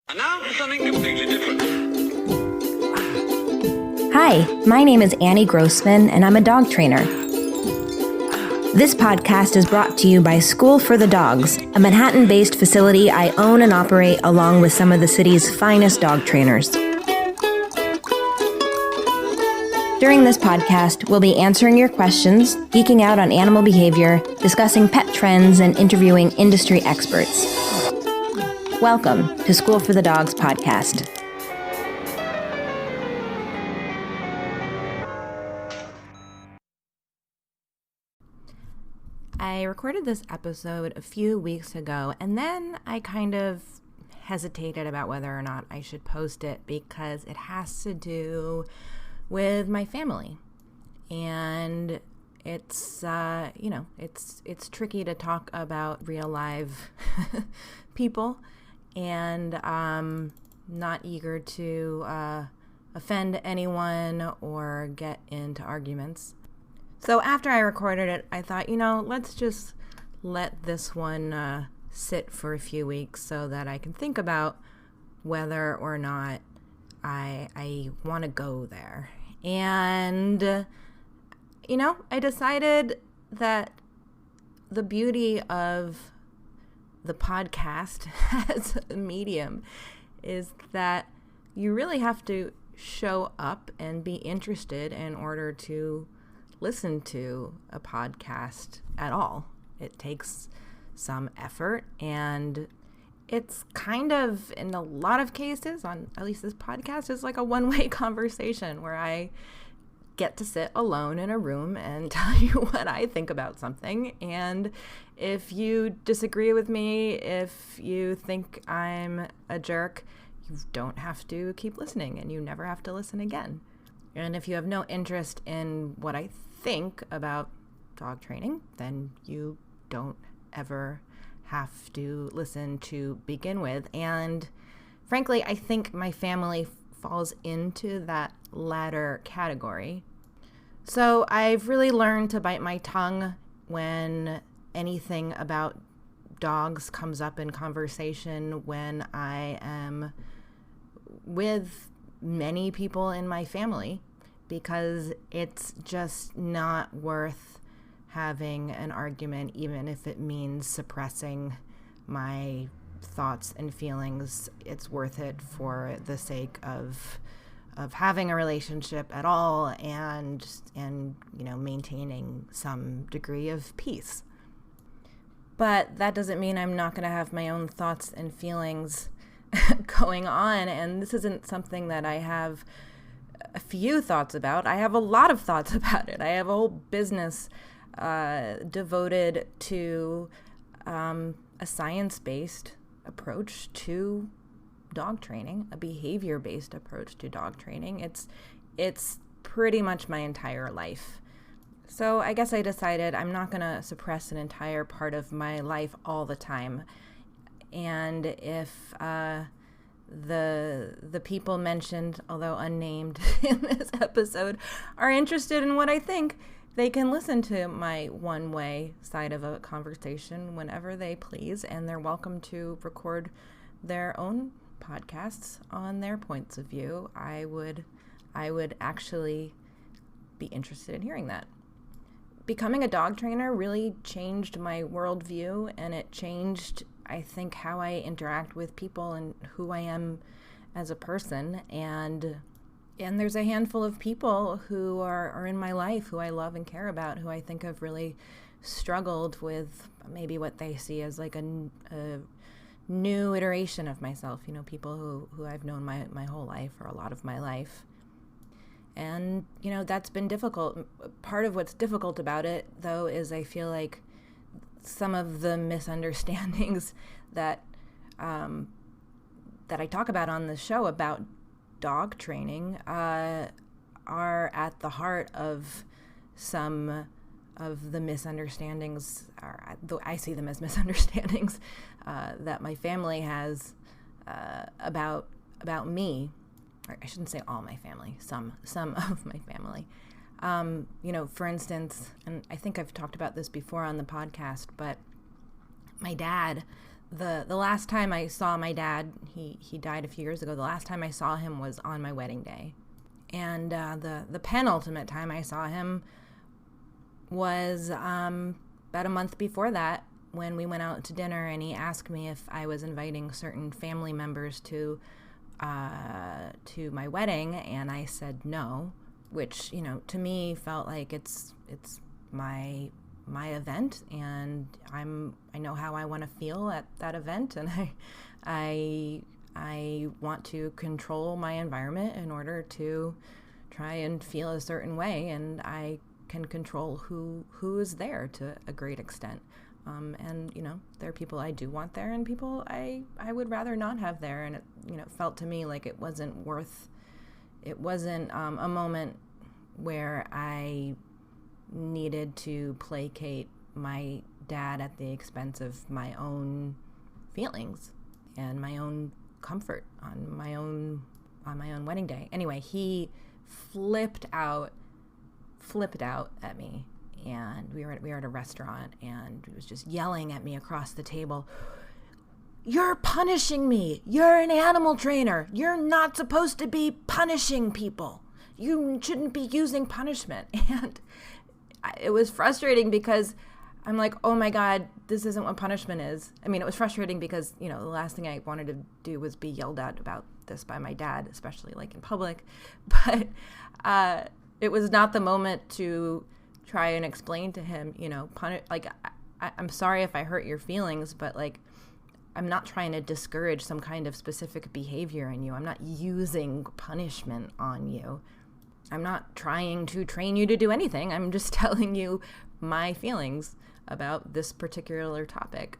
And now for something completely different. Hi, my name is Annie Grossman, and I'm a dog trainer. This podcast is brought to you by School for the Dogs, a Manhattan-based facility I own and operate along with some of the city's finest dog trainers. During this podcast, we'll be answering your questions, geeking out on animal behavior, discussing pet trends, and interviewing industry experts. Welcome to School for the Dogs podcast. I recorded this episode a few weeks ago, and then I kind of hesitated about whether or not I should post it because it has to do with my family. And it's, it's tricky to talk about real live people, and I'm not eager to offend anyone or get into arguments. So after I recorded it, I thought, let's just let this one sit for a few weeks so that I can think about whether or not I want to go there. And, I decided that the beauty of the podcast as a medium is that you really have to show up and be interested in order to listen to a podcast at all. It takes some effort, and it's kind of, in a lot of cases, on at least this podcast, is like a one-way conversation where I get to sit alone in a room and tell you what I think about something. And if you disagree with me, if you think I'm a jerk, you don't have to keep listening, and you never have to listen again. And if you have no interest in what I think about dog training, then you don't ever have to listen to begin with. And frankly, I think my family falls into that latter category. So I've really learned to bite my tongue when anything about dogs comes up in conversation when I am with many people in my family, because it's just not worth having an argument, even if it means suppressing my thoughts and feelings. It's worth it for the sake of having a relationship at all and maintaining some degree of peace. But that doesn't mean I'm not going to have my own thoughts and feelings going on, and this isn't something that I have a few thoughts about. I have a lot of thoughts about it. I have a whole business devoted to a science-based approach to dog training, a behavior-based approach to dog training. It's pretty much my entire life. So I guess I decided I'm not going to suppress an entire part of my life all the time. And if the people mentioned, although unnamed in this episode, are interested in what I think, they can listen to my one-way side of a conversation whenever they please, and they're welcome to record their own podcasts on their points of view. I would actually be interested in hearing that. Becoming a dog trainer really changed my worldview, and it changed, I think, how I interact with people and who I am as a person. And there's a handful of people who are in my life who I love and care about, who I think have really struggled with maybe what they see as like a new iteration of myself, people who I've known my whole life, or a lot of my life. And, that's been difficult. Part of what's difficult about it, though, is I feel like some of the misunderstandings that I talk about on the show about dog training are at the heart of some of the misunderstandings, though I see them as misunderstandings, that my family has about me. Or I shouldn't say all my family, some of my family. For instance, and I think I've talked about this before on the podcast, but my dad The last time I saw my dad, he died a few years ago. The last time I saw him was on my wedding day. And the penultimate time I saw him was about a month before that, when we went out to dinner, and he asked me if I was inviting certain family members to my wedding, and I said no, which, to me felt like it's my event, and I know how I want to feel at that event, and I want to control my environment in order to try and feel a certain way, and I can control who is there to a great extent. And there are people I do want there, and people I would rather not have there, and it felt to me like it wasn't a moment where I needed to placate my dad at the expense of my own feelings and my own comfort on my own wedding day. Anyway, he flipped out at me, and we were at a restaurant, and he was just yelling at me across the table. "You're punishing me. You're an animal trainer. You're not supposed to be punishing people. You shouldn't be using punishment." And it was frustrating because I'm like, oh my God, this isn't what punishment is. I mean, it was frustrating because, the last thing I wanted to do was be yelled at about this by my dad, especially like in public. But it was not the moment to try and explain to him, I'm sorry if I hurt your feelings, but like, I'm not trying to discourage some kind of specific behavior in you. I'm not using punishment on you. I'm not trying to train you to do anything. I'm just telling you my feelings about this particular topic.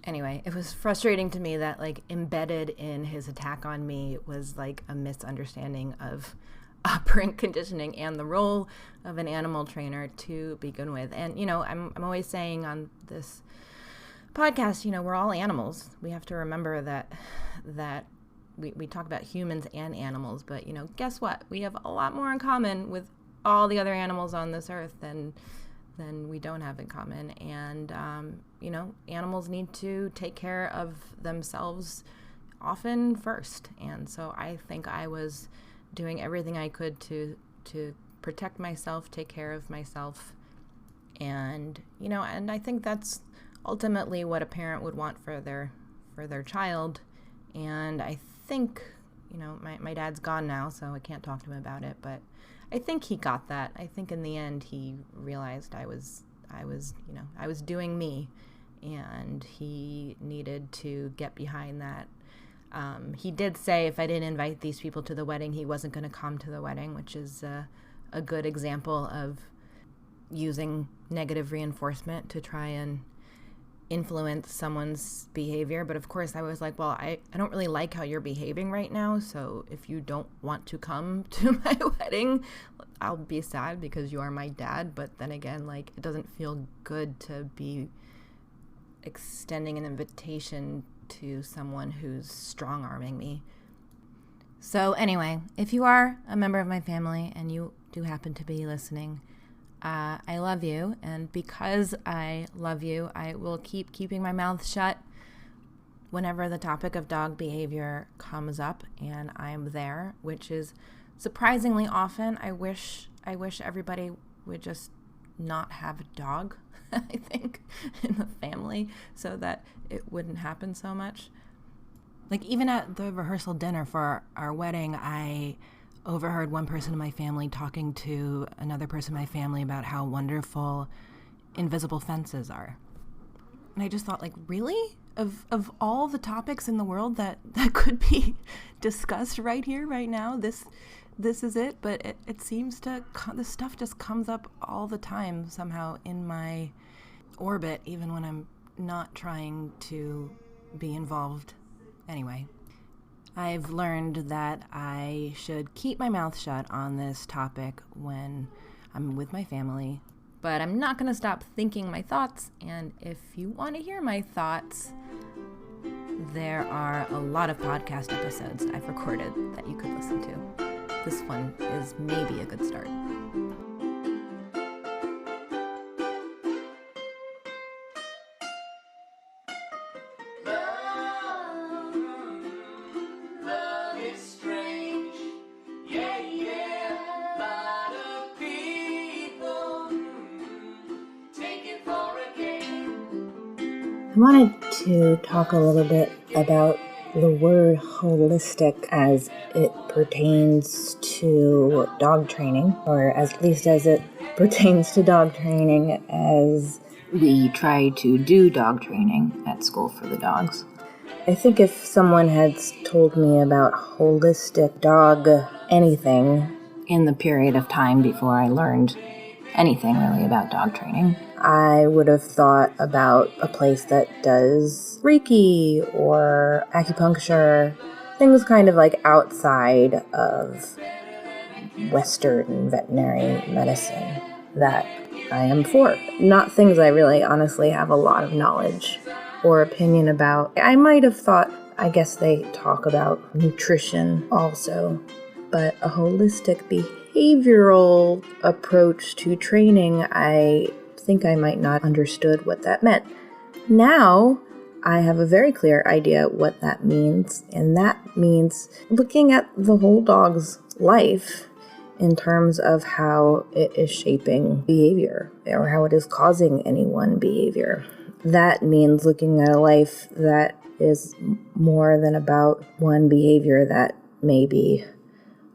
Anyway, it was frustrating to me that like embedded in his attack on me was like a misunderstanding of operant conditioning and the role of an animal trainer to begin with. And, I'm always saying on this podcast, we're all animals. We have to remember that we talk about humans and animals, but, guess what? We have a lot more in common with all the other animals on this earth than we don't have in common. And, animals need to take care of themselves often first. And so I think I was doing everything I could to protect myself, take care of myself. And, and I think that's ultimately what a parent would want for their child. And I think, my dad's gone now, so I can't talk to him about it, but I think he got that. I think in the end he realized I was doing me, and he needed to get behind that. He did say if I didn't invite these people to the wedding, he wasn't going to come to the wedding, which is a good example of using negative reinforcement to try and influence someone's behavior. But of course I was like, well, I don't really like how you're behaving right now, so if you don't want to come to my wedding, I'll be sad because you are my dad. But then again, like, it doesn't feel good to be extending an invitation to someone who's strong-arming me. So anyway, if you are a member of my family and you do happen to be listening, I love you, and because I love you, I will keep keeping my mouth shut whenever the topic of dog behavior comes up, and I'm there, which is surprisingly often. I wish everybody would just not have a dog, I think, in the family, so that it wouldn't happen so much. Like, even at the rehearsal dinner for our wedding, I overheard one person in my family talking to another person in my family about how wonderful invisible fences are. And I just thought, like, really? Of all the topics in the world that could be discussed right here, right now, this is it? But it seems to, this stuff just comes up all the time somehow in my orbit, even when I'm not trying to be involved. Anyway, I've learned that I should keep my mouth shut on this topic when I'm with my family, but I'm not going to stop thinking my thoughts. And if you want to hear my thoughts, there are a lot of podcast episodes I've recorded that you could listen to. This one is maybe a good start. I wanted to talk a little bit about the word holistic as it pertains to dog training, or at least as it pertains to dog training as we try to do dog training at School for the Dogs. I think if someone had told me about holistic dog anything in the period of time before I learned anything really about dog training, I would have thought about a place that does Reiki or acupuncture, things kind of like outside of Western veterinary medicine that I am for. Not things I really honestly have a lot of knowledge or opinion about. I might have thought, I guess they talk about nutrition also, but a holistic behavioral approach to training, I think I might not understood what that meant. Now, I have a very clear idea what that means, and that means looking at the whole dog's life in terms of how it is shaping behavior or how it is causing any one behavior. That means looking at a life that is more than about one behavior that may be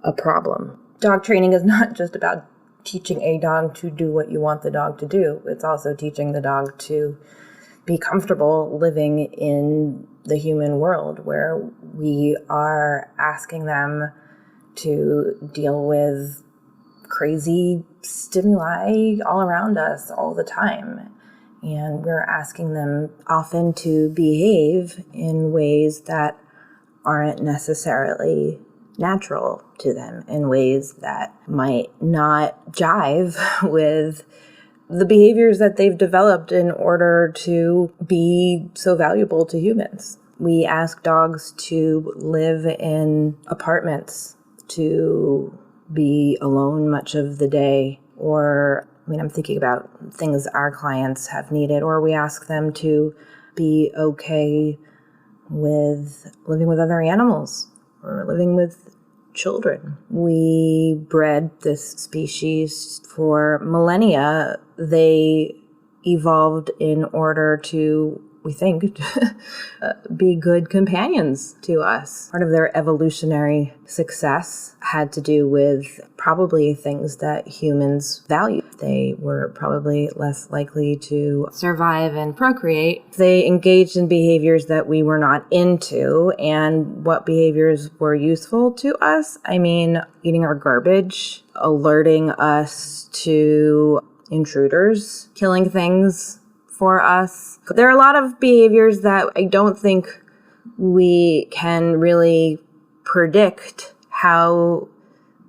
a problem. Dog training is not just about teaching a dog to do what you want the dog to do. It's also teaching the dog to be comfortable living in the human world where we are asking them to deal with crazy stimuli all around us all the time. And we're asking them often to behave in ways that aren't necessarily natural to them, in ways that might not jive with the behaviors that they've developed in order to be so valuable to humans. We ask dogs to live in apartments, to be alone much of the day, or I'm thinking about things our clients have needed, or we ask them to be okay with living with other animals or living with children. We bred this species for millennia. They evolved in order to, we think, be good companions to us. Part of their evolutionary success had to do with probably things that humans value. They were probably less likely to survive and procreate. They engaged in behaviors that we were not into, and what behaviors were useful to us. Eating our garbage, alerting us to intruders, killing things for us. There are a lot of behaviors that I don't think we can really predict how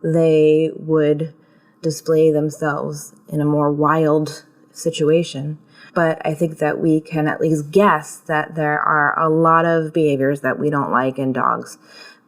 they would display themselves in a more wild situation. But I think that we can at least guess that there are a lot of behaviors that we don't like in dogs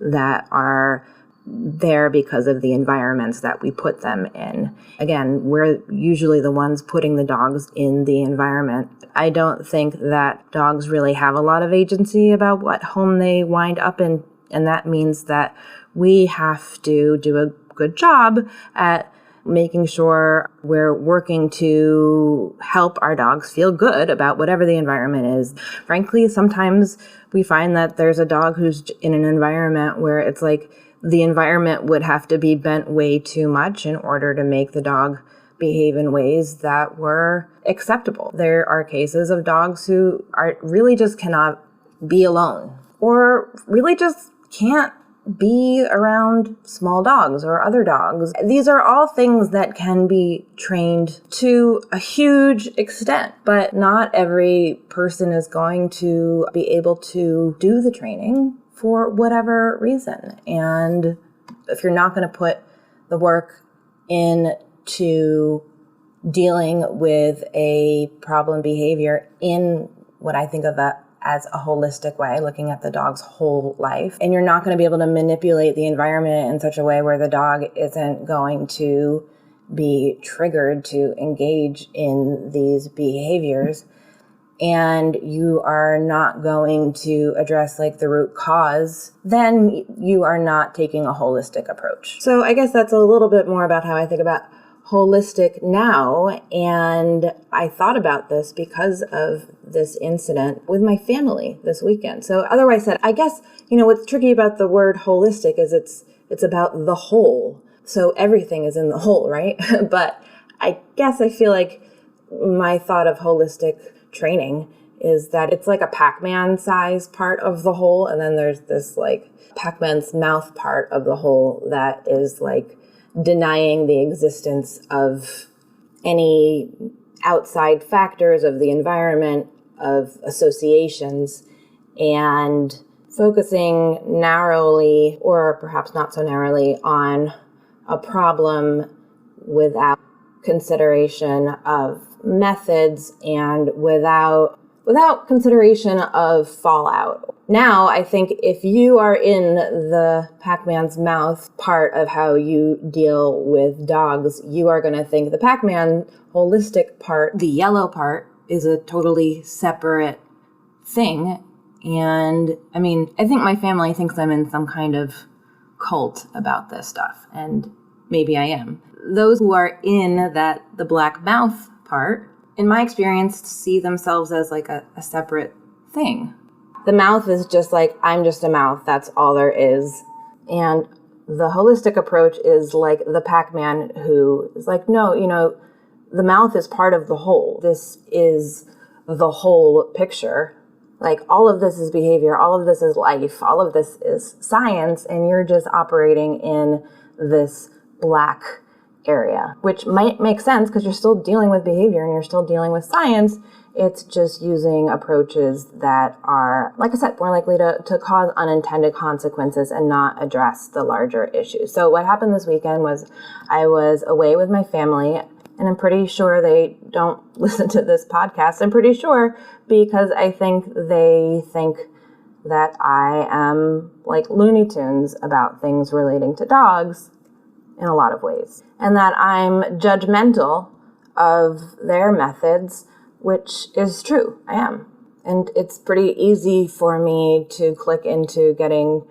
that are there because of the environments that we put them in. Again, we're usually the ones putting the dogs in the environment. I don't think that dogs really have a lot of agency about what home they wind up in, and that means that we have to do a good job at making sure we're working to help our dogs feel good about whatever the environment is. Frankly, sometimes we find that there's a dog who's in an environment where it's like the environment would have to be bent way too much in order to make the dog behave in ways that were acceptable. There are cases of dogs who really just cannot be alone, or really just can't be around small dogs or other dogs. These are all things that can be trained to a huge extent, but not every person is going to be able to do the training for whatever reason. And if you're not going to put the work into dealing with a problem behavior in what I think of as a holistic way, looking at the dog's whole life, and you're not going to be able to manipulate the environment in such a way where the dog isn't going to be triggered to engage in these behaviors, and you are not going to address the root cause, then you are not taking a holistic approach. So I guess that's a little bit more about how I think about holistic now, and I thought about this because of this incident with my family this weekend. So otherwise said, I guess, what's tricky about the word holistic is it's about the whole. So everything is in the whole, right? But I guess I feel like my thought of holistic training is that it's like a Pac-Man size part of the whole, and then there's this like Pac-Man's mouth part of the whole that is like denying the existence of any outside factors of the environment, of associations, and focusing narrowly, or perhaps not so narrowly, on a problem without consideration of methods and without consideration of fallout. Now, I think if you are in the Pac-Man's mouth part of how you deal with dogs, you are going to think the Pac-Man holistic part, the yellow part, is a totally separate thing. And I mean, I think my family thinks I'm in some kind of cult about this stuff, and maybe I am. Those who are in the black mouth part, in my experience, see themselves as like a separate thing. The mouth is just like, I'm just a mouth, that's all there is. And the holistic approach is like the Pac-Man who is like, no, the mouth is part of the whole. This is the whole picture. Like, all of this is behavior, all of this is life, all of this is science, and you're just operating in this black area, which might make sense because you're still dealing with behavior and you're still dealing with science. It's just using approaches that are, like I said, more likely to cause unintended consequences and not address the larger issue. So what happened this weekend was I was away with my family, and I'm pretty sure they don't listen to this podcast. I'm pretty sure because I think they think that I am like Looney Tunes about things relating to dogs in a lot of ways, and that I'm judgmental of their methods, which is true. I am. And it's pretty easy for me to click into getting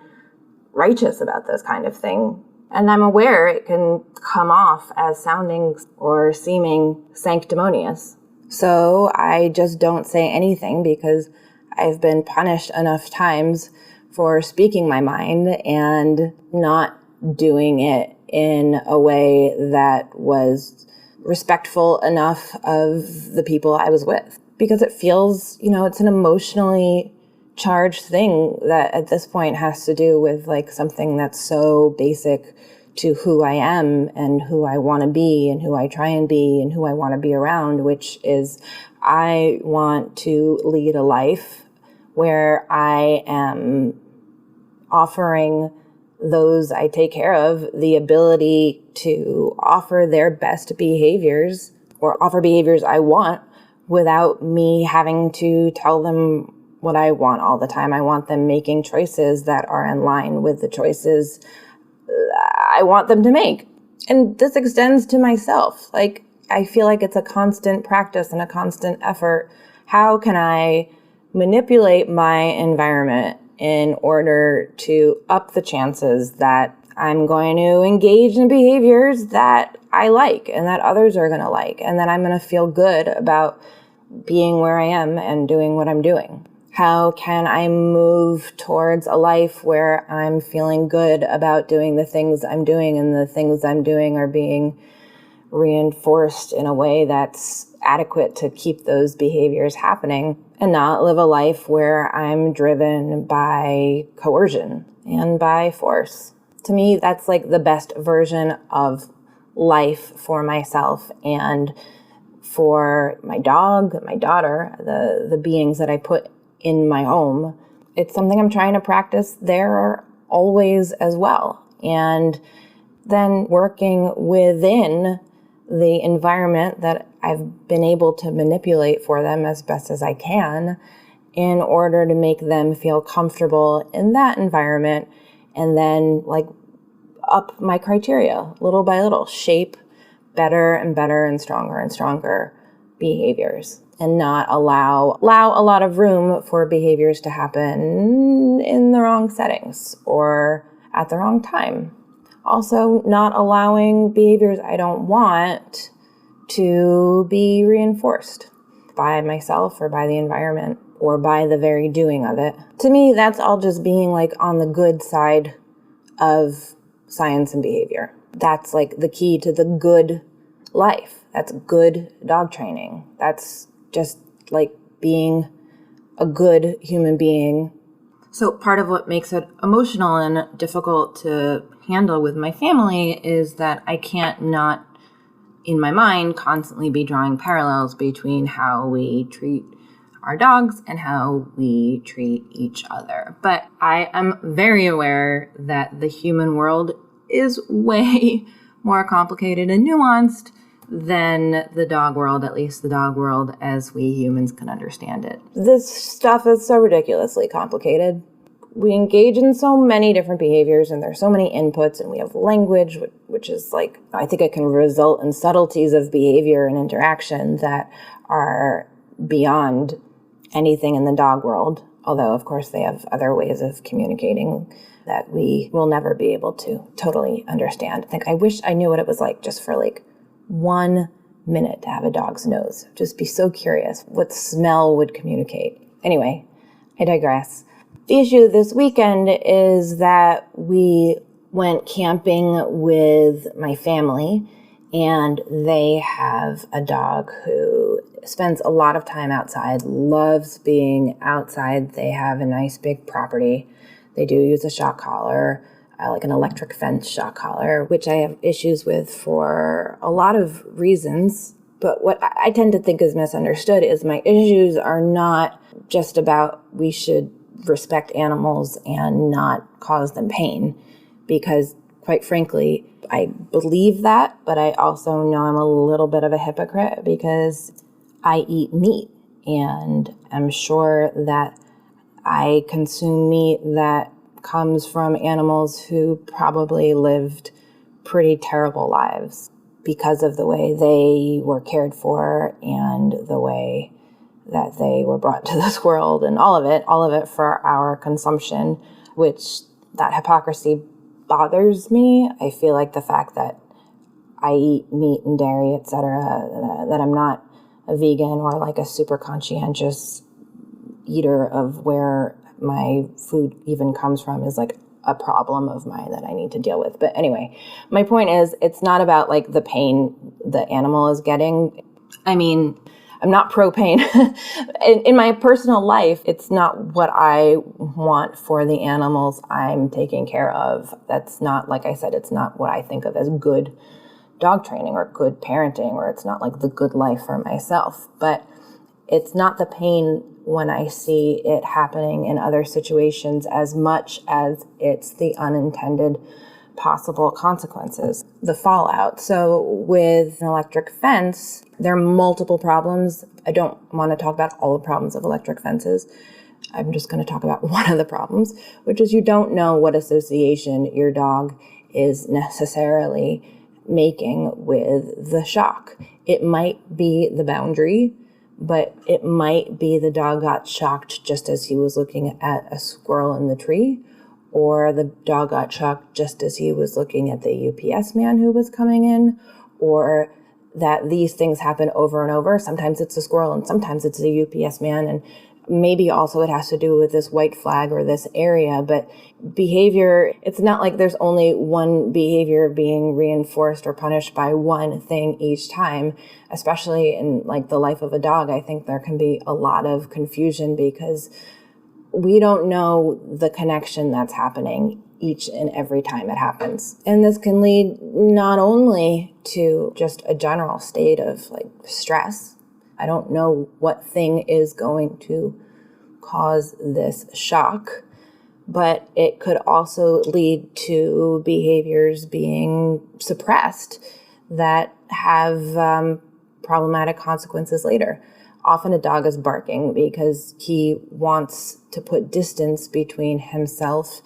righteous about this kind of thing. And I'm aware it can come off as sounding or seeming sanctimonious. So I just don't say anything because I've been punished enough times for speaking my mind and not doing it in a way that was respectful enough of the people I was with. Because it feels, it's an emotionally charged thing that at this point has to do with like something that's so basic to who I am and who I want to be and who I try and be and who I want to be around, which is I want to lead a life where I am offering those I take care of the ability to offer their best behaviors or offer behaviors I want without me having to tell them what I want all the time. I want them making choices that are in line with the choices I want them to make. And this extends to myself. Like, I feel like it's a constant practice and a constant effort. How can I manipulate my environment in order to up the chances that I'm going to engage in behaviors that I like and that others are going to like, and that I'm going to feel good about being where I am and doing what I'm doing? How can I move towards a life where I'm feeling good about doing the things I'm doing and the things I'm doing are being reinforced in a way that's adequate to keep those behaviors happening, and not live a life where I'm driven by coercion and by force? To me, that's like the best version of life for myself and for my dog, my daughter, the beings that I put in my home. It's something I'm trying to practice there always as well. And then working within the environment that I've been able to manipulate for them as best as I can in order to make them feel comfortable in that environment, and then like up my criteria little by little, shape better and better and stronger behaviors, and not allow a lot of room for behaviors to happen in the wrong settings or at the wrong time also not allowing behaviors I don't want to be reinforced by myself or by the environment or by the very doing of it. To me, that's all just being like on the good side of science and behavior. That's like the key to the good life. That's good dog training. That's just like being a good human being. So part of what makes it emotional and difficult to handle with my family is that I can't not, in my mind, constantly be drawing parallels between how we treat our dogs and how we treat each other. But I am very aware that the human world is way more complicated and nuanced than the dog world, at least the dog world as we humans can understand it. This stuff is so ridiculously complicated. We engage in so many different behaviors and there's so many inputs, and we have language, which is like, I think it can result in subtleties of behavior and interaction that are beyond anything in the dog world. Although, of course, they have other ways of communicating that we will never be able to totally understand. I wish I knew what it was like just for like 1 minute to have a dog's nose. Just be so curious what smell would communicate. Anyway, I digress. The issue this weekend is that we went camping with my family, and they have a dog who spends a lot of time outside, loves being outside. They have a nice big property. They do use a shock collar, like an electric fence shock collar, which I have issues with for a lot of reasons. But what I tend to think is misunderstood is my issues are not just about we should respect animals and not cause them pain, because quite frankly, I believe that, but I also know I'm a little bit of a hypocrite because I eat meat, and I'm sure that I consume meat that comes from animals who probably lived pretty terrible lives because of the way they were cared for and the way that they were brought to this world, and all of it for our consumption, which that hypocrisy bothers me. I feel like the fact that I eat meat and dairy, etc., that I'm not a vegan or like a super conscientious eater of where my food even comes from is like a problem of mine that I need to deal with. But anyway, my point is, it's not about like the pain the animal is getting. I mean, I'm not pro-pain. in my personal life, it's not what I want for the animals I'm taking care of. That's not, like I said, it's not what I think of as good dog training or good parenting, or it's not like the good life for myself. But it's not the pain when I see it happening in other situations as much as it's the unintended possible consequences, the fallout. So with an electric fence, there are multiple problems. I don't want to talk about all the problems of electric fences. I'm just going to talk about one of the problems, which is you don't know what association your dog is necessarily making with the shock. It might be the boundary, but it might be the dog got shocked just as he was looking at a squirrel in the tree, or the dog got shocked just as he was looking at the UPS man who was coming in, or that these things happen over and over. Sometimes it's a squirrel and sometimes it's a UPS man, and maybe also it has to do with this white flag or this area. But behavior, it's not like there's only one behavior being reinforced or punished by one thing each time, especially in like the life of a dog. I think there can be a lot of confusion because we don't know the connection that's happening each and every time it happens. And this can lead not only to just a general state of like stress. I don't know what thing is going to cause this shock, but it could also lead to behaviors being suppressed that have problematic consequences later. Often a dog is barking because he wants to put distance between himself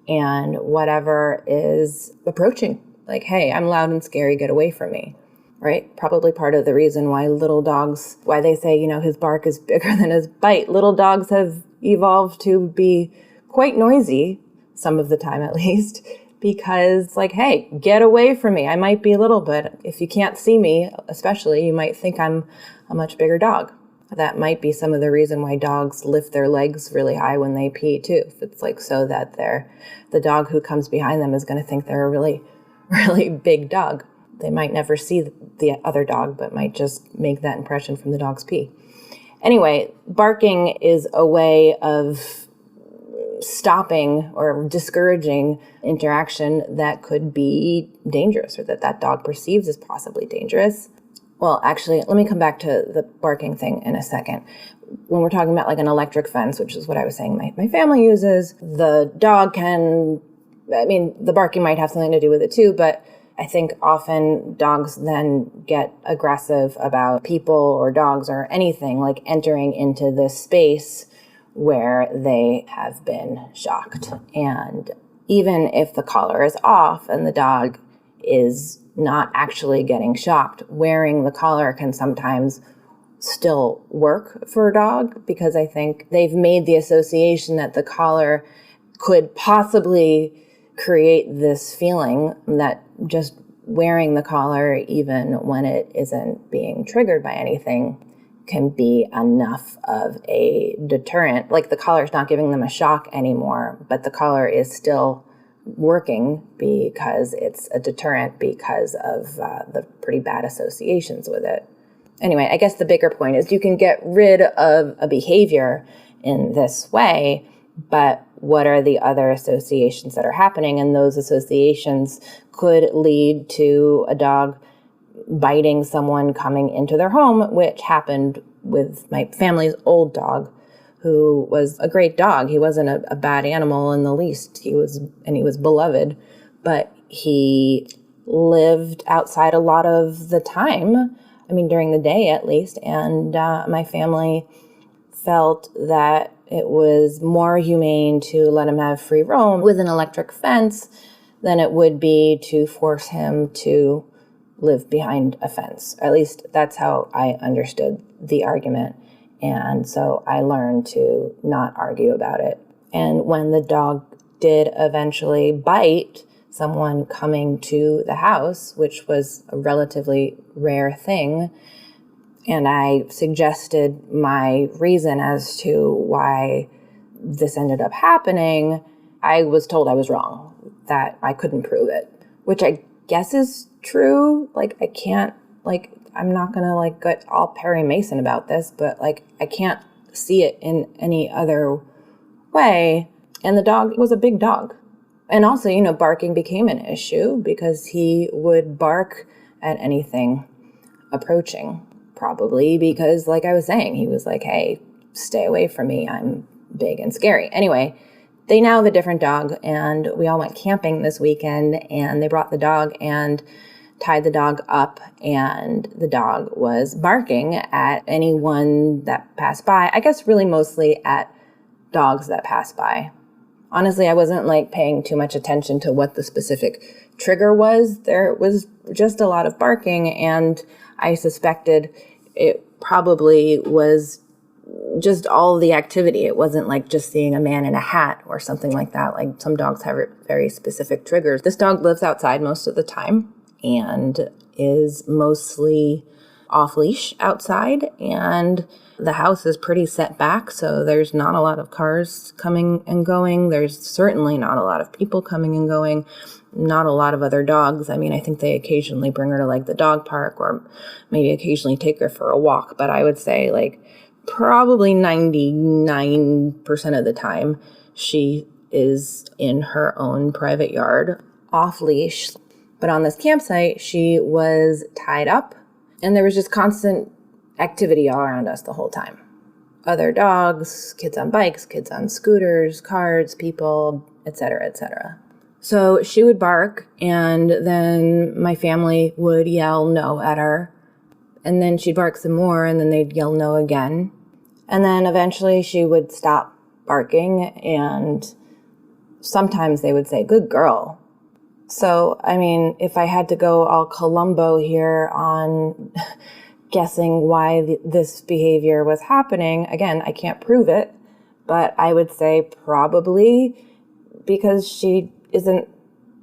and whatever is approaching. Like, hey, I'm loud and scary, get away from me, right? Probably part of the reason why little dogs, why they say, his bark is bigger than his bite. Little dogs have evolved to be quite noisy, some of the time at least, because like, hey, get away from me. I might be little, but if you can't see me, especially, you might think I'm a much bigger dog. That might be some of the reason why dogs lift their legs really high when they pee too. If it's like so that the dog who comes behind them is going to think they're a really, really big dog. They might never see the other dog, but might just make that impression from the dog's pee. Anyway, barking is a way of stopping or discouraging interaction that could be dangerous or that dog perceives as possibly dangerous. Well, actually, let me come back to the barking thing in a second. When we're talking about like an electric fence, which is what I was saying my family uses, the dog the barking might have something to do with it too, but I think often dogs then get aggressive about people or dogs or anything like entering into this space where they have been shocked. And even if the collar is off and the dog is not actually getting shocked, wearing the collar can sometimes still work for a dog, because I think they've made the association that the collar could possibly create this feeling that just wearing the collar, even when it isn't being triggered by anything, can be enough of a deterrent. Like the collar is not giving them a shock anymore, but the collar is still working because it's a deterrent because of the pretty bad associations with it. Anyway, I guess the bigger point is you can get rid of a behavior in this way, but what are the other associations that are happening? And those associations could lead to a dog biting someone coming into their home, which happened with my family's old dog, who was a great dog. He wasn't a bad animal in the least. He was beloved, but he lived outside a lot of the time. I mean, during the day at least. And my family felt that it was more humane to let him have free roam with an electric fence than it would be to force him to live behind a fence. At least that's how I understood the argument. And so I learned to not argue about it. And when the dog did eventually bite someone coming to the house, which was a relatively rare thing, and I suggested my reason as to why this ended up happening, I was told I was wrong, that I couldn't prove it, which I guess is true. Like, I can't, like, I'm not going to, like, get all Perry Mason about this, but, like, I can't see it in any other way. And the dog was a big dog. And also, you know, barking became an issue because he would bark at anything approaching, probably because, like I was saying, he was like, hey, stay away from me. I'm big and scary. Anyway, they now have a different dog, and we all went camping this weekend, and they brought the dog and tied the dog up, and the dog was barking at anyone that passed by. I guess really mostly at dogs that passed by. Honestly, I wasn't like paying too much attention to what the specific trigger was. There was just a lot of barking, and I suspected it probably was just all the activity. It wasn't like just seeing a man in a hat or something like that. Like some dogs have very specific triggers. This dog lives outside most of the time and is mostly off leash outside, and the house is pretty set back, so there's not a lot of cars coming and going. There's certainly not a lot of people coming and going, not a lot of other dogs. I mean, I think they occasionally bring her to like the dog park or maybe occasionally take her for a walk, but I would say like probably 99% of the time she is in her own private yard off leash. But on this campsite, she was tied up, and there was just constant activity all around us the whole time. Other dogs, kids on bikes, kids on scooters, cars, people, etc., etc. So she would bark, and then my family would yell no at her. And then she'd bark some more, and then they'd yell no again. And then eventually she would stop barking, and sometimes they would say, "Good girl." So, I mean, if I had to go all Columbo here on guessing why this behavior was happening, again, I can't prove it, but I would say probably because she isn't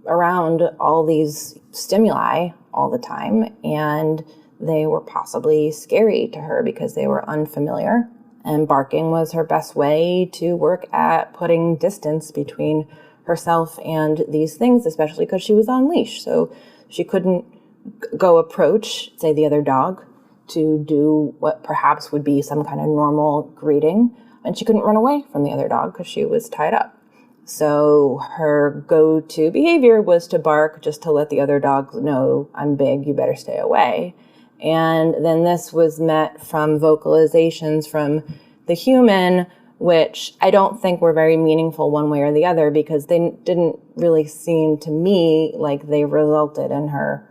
around all these stimuli all the time, and they were possibly scary to her because they were unfamiliar. And barking was her best way to work at putting distance between herself and these things, especially because she was on leash. So she couldn't go approach, say, the other dog to do what perhaps would be some kind of normal greeting. And she couldn't run away from the other dog because she was tied up. So her go-to behavior was to bark just to let the other dogs know, I'm big, you better stay away. And then this was met from vocalizations from the human, which I don't think were very meaningful one way or the other, because they didn't really seem to me like they resulted in her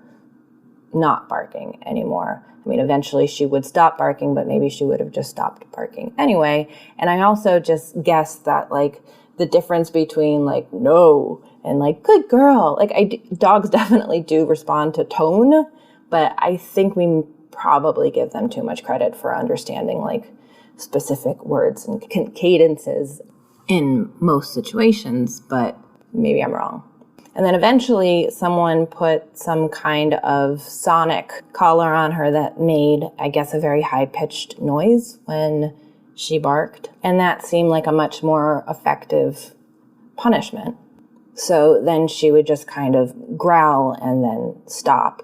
not barking anymore. I mean, eventually she would stop barking, but maybe she would have just stopped barking anyway. And I also just guessed that, like, the difference between, like, no and, like, good girl, like, dogs definitely do respond to tone, but I think we probably give them too much credit for understanding, like, specific words and cadences in most situations, but maybe I'm wrong. And then eventually someone put some kind of sonic collar on her that made, I guess, a very high-pitched noise when she barked. And that seemed like a much more effective punishment. So then she would just kind of growl and then stop.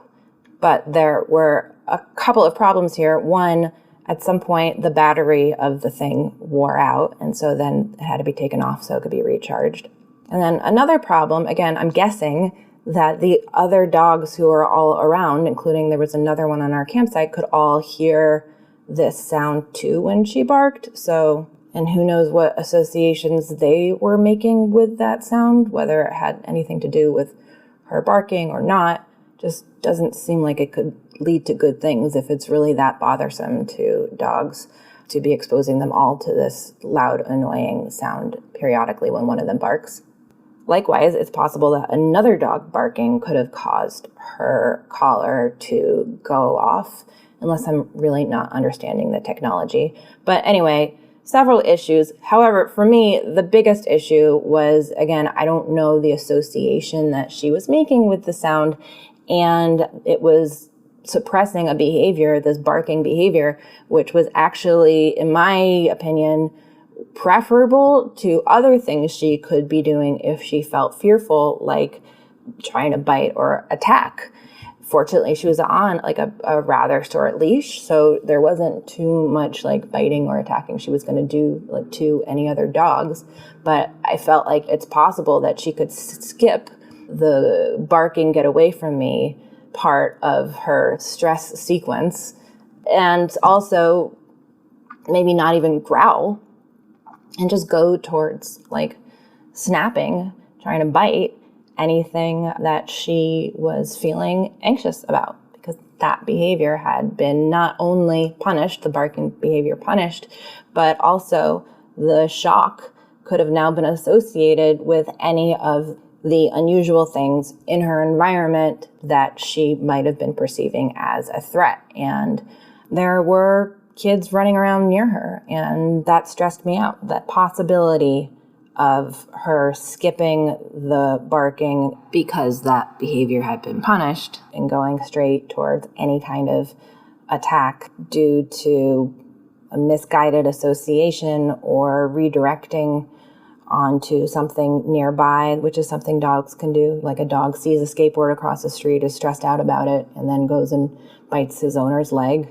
But there were a couple of problems here. One, at some point, the battery of the thing wore out, and so then it had to be taken off so it could be recharged. And then another problem, again, I'm guessing that the other dogs who were all around, including there was another one on our campsite, could all hear this sound too when she barked. So, and who knows what associations they were making with that sound, whether it had anything to do with her barking or not. Just doesn't seem like it could lead to good things if it's really that bothersome to dogs to be exposing them all to this loud, annoying sound periodically when one of them barks. Likewise, it's possible that another dog barking could have caused her collar to go off, unless I'm really not understanding the technology. But anyway, several issues. However, for me, the biggest issue was, again, I don't know the association that she was making with the sound, and it was suppressing a behavior, this barking behavior, which was actually, in my opinion, preferable to other things she could be doing if she felt fearful, like trying to bite or attack. Fortunately, she was on like a rather short leash, so there wasn't too much like biting or attacking she was going to do like to any other dogs. But I felt like it's possible that she could skip the barking, get away from me part of her stress sequence, and also maybe not even growl and just go towards like snapping, trying to bite anything that she was feeling anxious about, because that behavior had been not only punished, the barking behavior punished, but also the shock could have now been associated with any of the unusual things in her environment that she might have been perceiving as a threat. And there were kids running around near her, and that stressed me out. That possibility of her skipping the barking because that behavior had been punished and going straight towards any kind of attack due to a misguided association or redirecting onto something nearby, which is something dogs can do. Like a dog sees a skateboard across the street, is stressed out about it, and then goes and bites his owner's leg.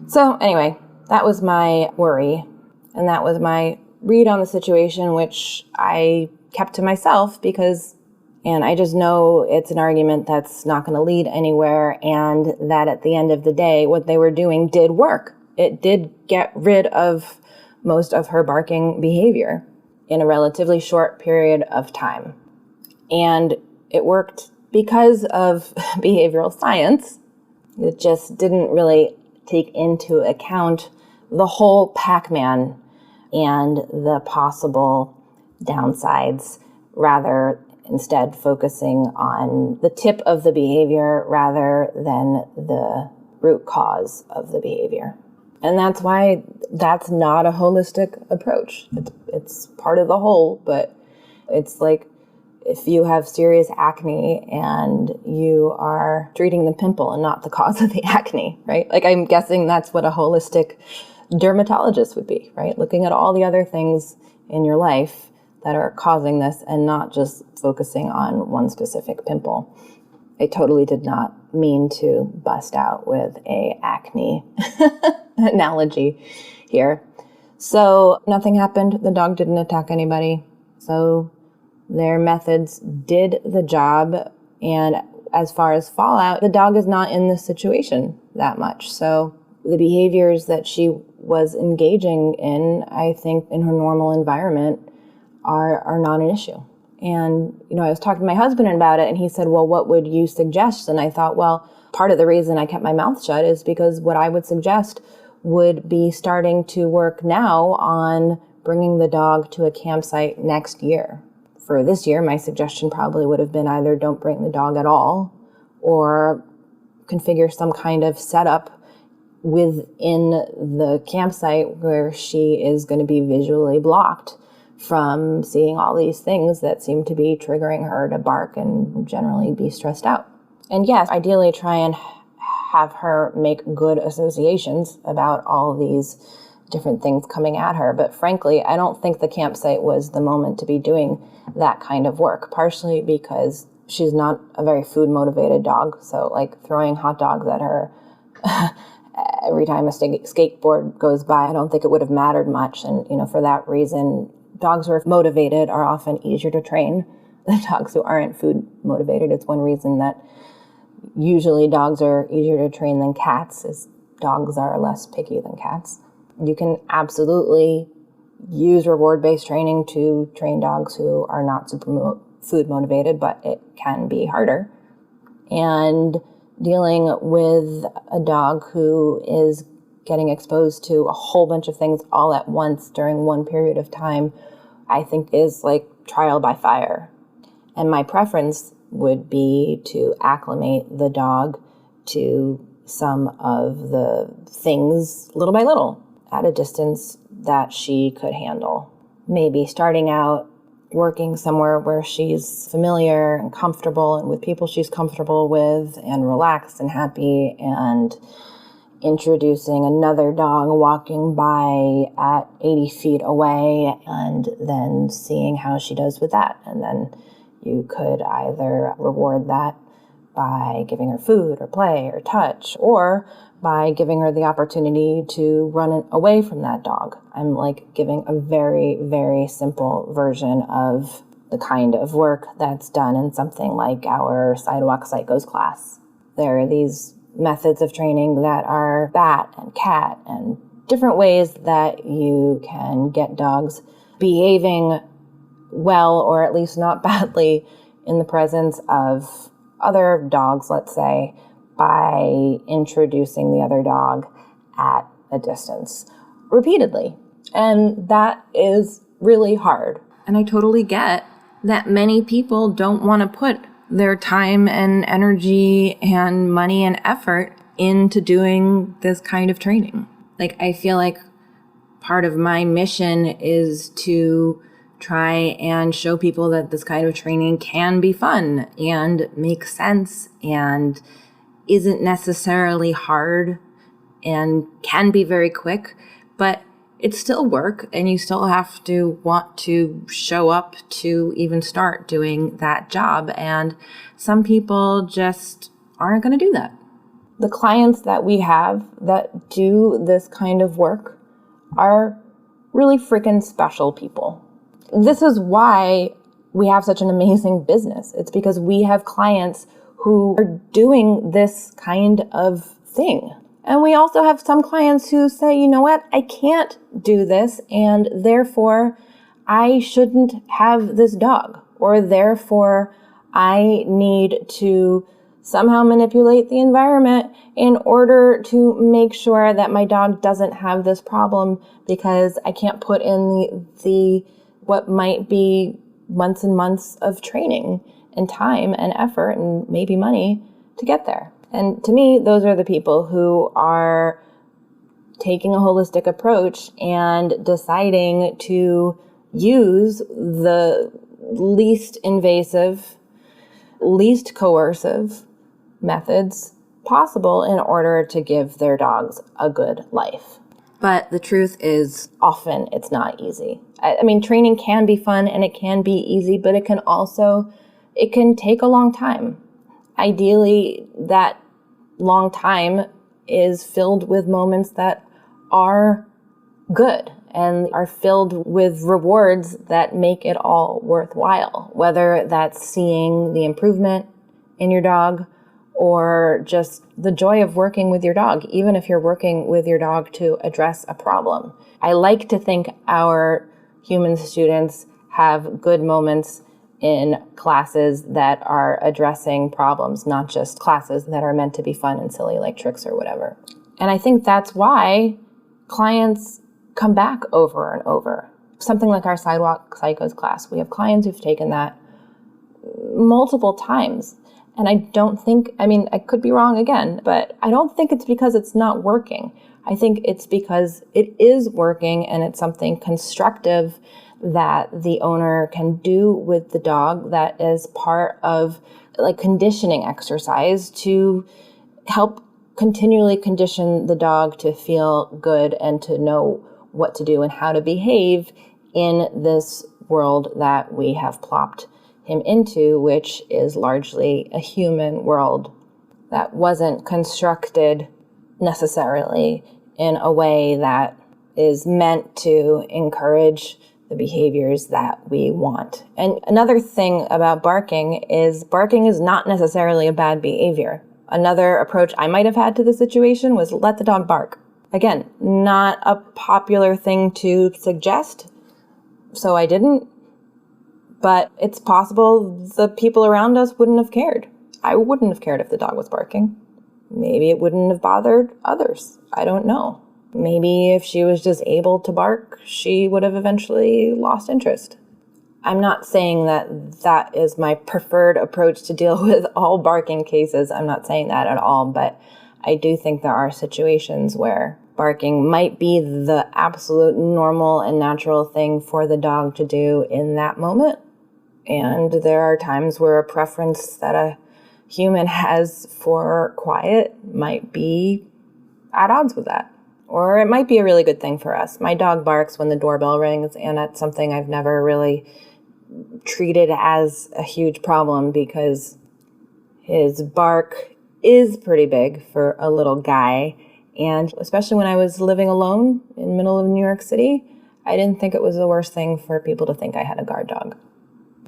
So anyway, that was my worry, and that was my read on the situation, which I kept to myself and I just know it's an argument that's not going to lead anywhere, and that at the end of the day, what they were doing did work. It did get rid of most of her barking behavior in a relatively short period of time. And it worked because of behavioral science. It just didn't really take into account the whole Pac-Man and the possible downsides, rather instead focusing on the tip of the behavior rather than the root cause of the behavior. And that's why that's not a holistic approach. It's part of the whole, but it's like if you have serious acne and you are treating the pimple and not the cause of the acne, right? Like, I'm guessing that's what a holistic dermatologist would be, right? Looking at all the other things in your life that are causing this and not just focusing on one specific pimple. I totally did not mean to bust out with a acne analogy here. So nothing happened. The dog didn't attack anybody. So their methods did the job. And as far as fallout, the dog is not in this situation that much. So the behaviors that she was engaging in, I think in her normal environment, are not an issue. And, I was talking to my husband about it, and he said, well, what would you suggest? And I thought, well, part of the reason I kept my mouth shut is because what I would suggest would be starting to work now on bringing the dog to a campsite next year. For this year, my suggestion probably would have been either don't bring the dog at all or configure some kind of setup within the campsite where she is going to be visually blocked from seeing all these things that seem to be triggering her to bark and generally be stressed out. And yes, ideally try and have her make good associations about all these different things coming at her. But frankly, I don't think the campsite was the moment to be doing that kind of work, partially because she's not a very food motivated dog. So like throwing hot dogs at her every time a skateboard goes by, I don't think it would have mattered much. And, for that reason, dogs who are motivated are often easier to train than dogs who aren't food motivated. It's one reason that usually dogs are easier to train than cats, is dogs are less picky than cats. You can absolutely use reward-based training to train dogs who are not super food motivated, but it can be harder. And dealing with a dog who is getting exposed to a whole bunch of things all at once during one period of time, I think is like trial by fire. And my preference would be to acclimate the dog to some of the things little by little at a distance that she could handle. Maybe starting out working somewhere where she's familiar and comfortable and with people she's comfortable with and relaxed and happy, and introducing another dog walking by at 80 feet away and then seeing how she does with that. And then you could either reward that by giving her food or play or touch, or by giving her the opportunity to run away from that dog. I'm like giving a very, very simple version of the kind of work that's done in something like our Sidewalk Psychos class. There are these methods of training that are bat and cat and different ways that you can get dogs behaving well, or at least not badly, in the presence of other dogs, let's say, by introducing the other dog at a distance repeatedly. And that is really hard. And I totally get that many people don't want to put their time and energy and money and effort into doing this kind of training. Like, I feel like part of my mission is to try and show people that this kind of training can be fun and make sense and isn't necessarily hard and can be very quick, but it's still work, and you still have to want to show up to even start doing that job. And some people just aren't going to do that. The clients that we have that do this kind of work are really freaking special people. This is why we have such an amazing business. It's because we have clients who are doing this kind of thing. And we also have some clients who say, you know what, I can't do this, and therefore I shouldn't have this dog, or therefore I need to somehow manipulate the environment in order to make sure that my dog doesn't have this problem, because I can't put in the what might be months and months of training and time and effort and maybe money to get there. And to me, those are the people who are taking a holistic approach and deciding to use the least invasive, least coercive methods possible in order to give their dogs a good life. But the truth is, often it's not easy. I mean, training can be fun and it can be easy, but it can take a long time. Ideally, that long time is filled with moments that are good and are filled with rewards that make it all worthwhile, whether that's seeing the improvement in your dog or just the joy of working with your dog, even if you're working with your dog to address a problem. I like to think our human students have good moments in classes that are addressing problems, not just classes that are meant to be fun and silly like tricks or whatever. And I think that's why clients come back over and over. Something like our Sidewalk Psychos class, we have clients who've taken that multiple times. And I don't think, I could be wrong again, but I don't think it's because it's not working. I think it's because it is working and it's something constructive that the owner can do with the dog that is part of like conditioning exercise to help continually condition the dog to feel good and to know what to do and how to behave in this world that we have plopped him into, which is largely a human world that wasn't constructed necessarily in a way that is meant to encourage the behaviors that we want. And another thing about barking is not necessarily a bad behavior. Another approach I might have had to the situation was let the dog bark. Again, not a popular thing to suggest, so I didn't. But it's possible the people around us wouldn't have cared. I wouldn't have cared if the dog was barking. Maybe it wouldn't have bothered others. I don't know. Maybe if she was just able to bark, she would have eventually lost interest. I'm not saying that that is my preferred approach to deal with all barking cases. I'm not saying that at all, but I do think there are situations where barking might be the absolute normal and natural thing for the dog to do in that moment. And there are times where a preference that a human has for quiet might be at odds with that. Or it might be a really good thing for us. My dog barks when the doorbell rings, and that's something I've never really treated as a huge problem because his bark is pretty big for a little guy. And especially when I was living alone in the middle of New York City, I didn't think it was the worst thing for people to think I had a guard dog.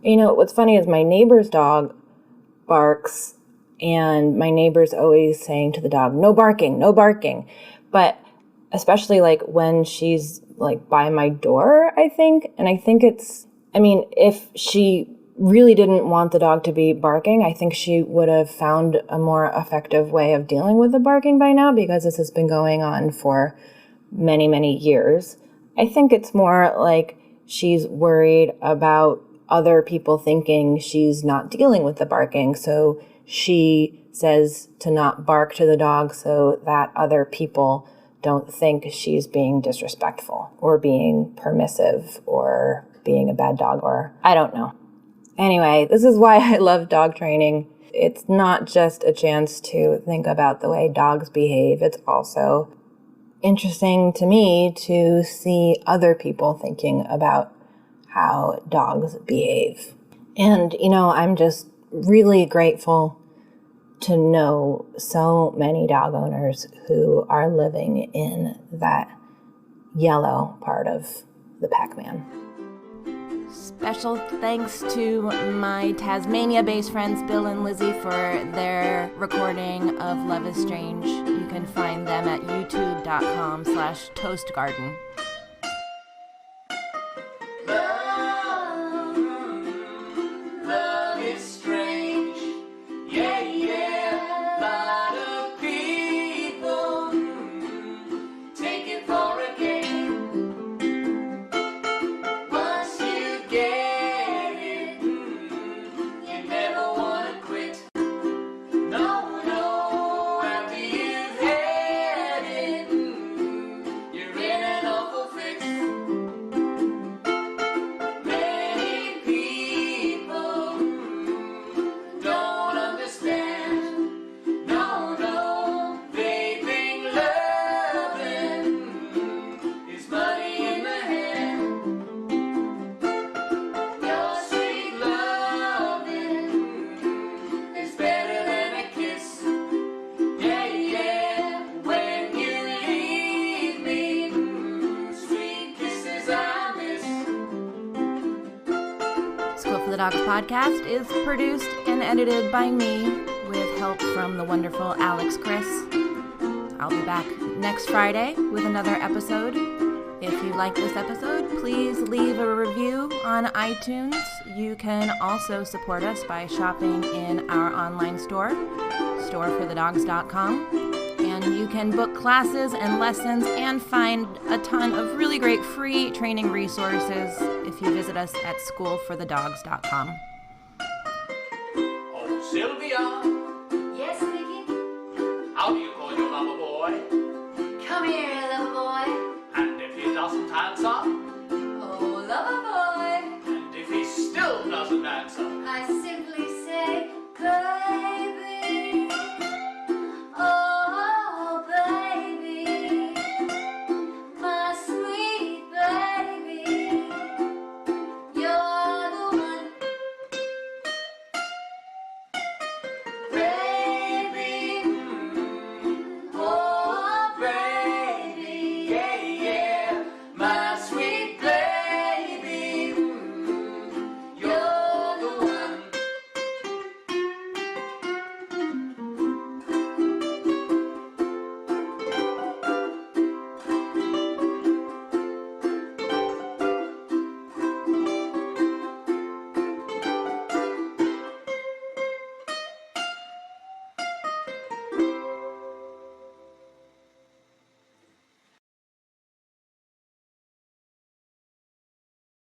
You know, what's funny is my neighbor's dog barks, and my neighbor's always saying to the dog, no barking, no barking. But especially like when she's like by my door, I think. And I think if she really didn't want the dog to be barking, I think she would have found a more effective way of dealing with the barking by now, because this has been going on for many, many years. I think it's more like she's worried about other people thinking she's not dealing with the barking. So she says to not bark to the dog so that other people don't think she's being disrespectful or being permissive or being a bad dog, or I don't know. Anyway, this is why I love dog training. It's not just a chance to think about the way dogs behave. It's also interesting to me to see other people thinking about how dogs behave. And, I'm just really grateful to know so many dog owners who are living in that yellow part of the Pac-Man. Special thanks to my Tasmania-based friends Bill and Lizzie for their recording of Love is Strange. You can find them at youtube.com/toastgarden. You're in an awful Dogs podcast is produced and edited by me with help from the wonderful Alex Chris. I'll be back next Friday with another episode. If you like this episode, please leave a review on iTunes. You can also support us by shopping in our online store, storeforthedogs.com. And you can book classes and lessons and find a ton of really great free training resources if you visit us at schoolforthedogs.com. Oh, Sylvia.